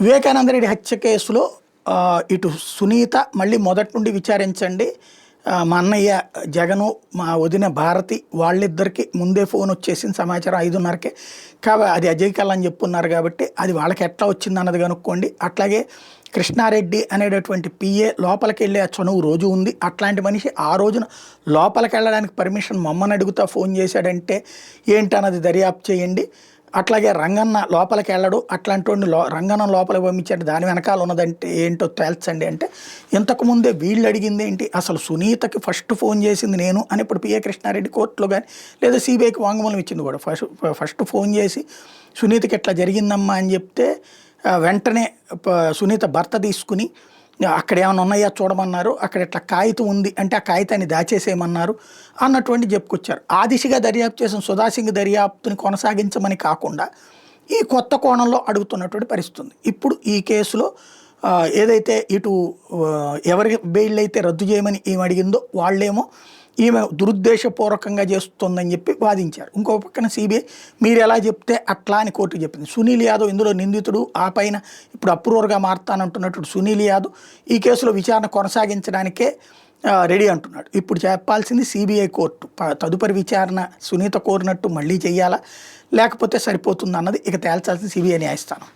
వివేకానంద రెడ్డి హత్య కేసులో ఇటు సునీత మళ్ళీ మొదటి నుండి విచారించండి, మా అన్నయ్య జగను మా వదిన భారతి వాళ్ళిద్దరికి ముందే ఫోన్ వచ్చేసింది సమాచారం 5:30కే. కాబట్టి అది అజయ్ కల్ అని చెప్పున్నారు కాబట్టి అది వాళ్ళకి ఎట్లా వచ్చింది అన్నది కనుక్కోండి. అట్లాగే కృష్ణారెడ్డి అనేటటువంటి పిఏ లోపలికి వెళ్ళే ఆ చనువు రోజు ఉంది. అట్లాంటి మనిషి ఆ రోజున లోపలికి వెళ్ళడానికి పర్మిషన్ మమ్మల్ని అడుగుతా ఫోన్ చేశాడంటే ఏంటన్నది దర్యాప్తు చేయండి. అట్లాగే రంగన్న లోపలికి వెళ్ళడు, అట్లాంటి వాడిని రంగన్న లోపలికి పంపించండి, దాని వెనకాల ఉన్నదంటే ఏంటో తేల్చండి అంటే ఇంతకుముందే వీళ్ళు అడిగింది ఏంటి, అసలు సునీతకి ఫస్ట్ ఫోన్ చేసింది నేను అని ఇప్పుడు పిఏ కృష్ణారెడ్డి కోర్టులో కానీ లేదా సిబిఐకి వాంగ్మూలం ఇచ్చింది కూడా. ఫస్ట్ ఫోన్ చేసి సునీతకి ఎట్లా జరిగిందమ్మా అని చెప్తే వెంటనే సునీత భర్త తీసుకుని అక్కడ ఏమైనా ఉన్నాయా చూడమన్నారు, అక్కడ ఇట్లా కాగితం ఉంది అంటే ఆ కాగితాన్ని దాచేసేయమన్నారు అన్నటువంటి చెప్పుకొచ్చారు. ఆ దిశగా దర్యాప్తు చేసిన సుధాసింగ్ దర్యాప్తుని కొనసాగించమని కాకుండా ఈ కొత్త కోణంలో అడుగుతున్నటువంటి పరిస్థితి ఉంది. ఇప్పుడు ఈ కేసులో ఏదైతే ఇటు ఎవరి బెయిల్ అయితే రద్దు చేయమని ఈమె అడిగిందో వాళ్ళేమో ఈమె దురుద్దేశపూర్వకంగా చేస్తుందని చెప్పి వాదించారు. ఇంకో పక్కన సిబిఐ మీరు ఎలా చెప్తే అట్లా అని కోర్టుకు చెప్పింది. సునీల్ యాదవ్ ఇందులో నిందితుడు, ఆ పైన ఇప్పుడు అప్రూవర్గా మారుతానంటున్నట్టు సునీల్ యాదవ్ ఈ కేసులో విచారణ కొనసాగించడానికే రెడీ అంటున్నాడు. ఇప్పుడు చెప్పాల్సింది సిబిఐ కోర్టు తదుపరి విచారణ సునీత కోరినట్టు మళ్ళీ చెయ్యాలా లేకపోతే సరిపోతుందన్నది ఇక తేల్చాల్సింది సిబిఐ న్యాయస్థానం.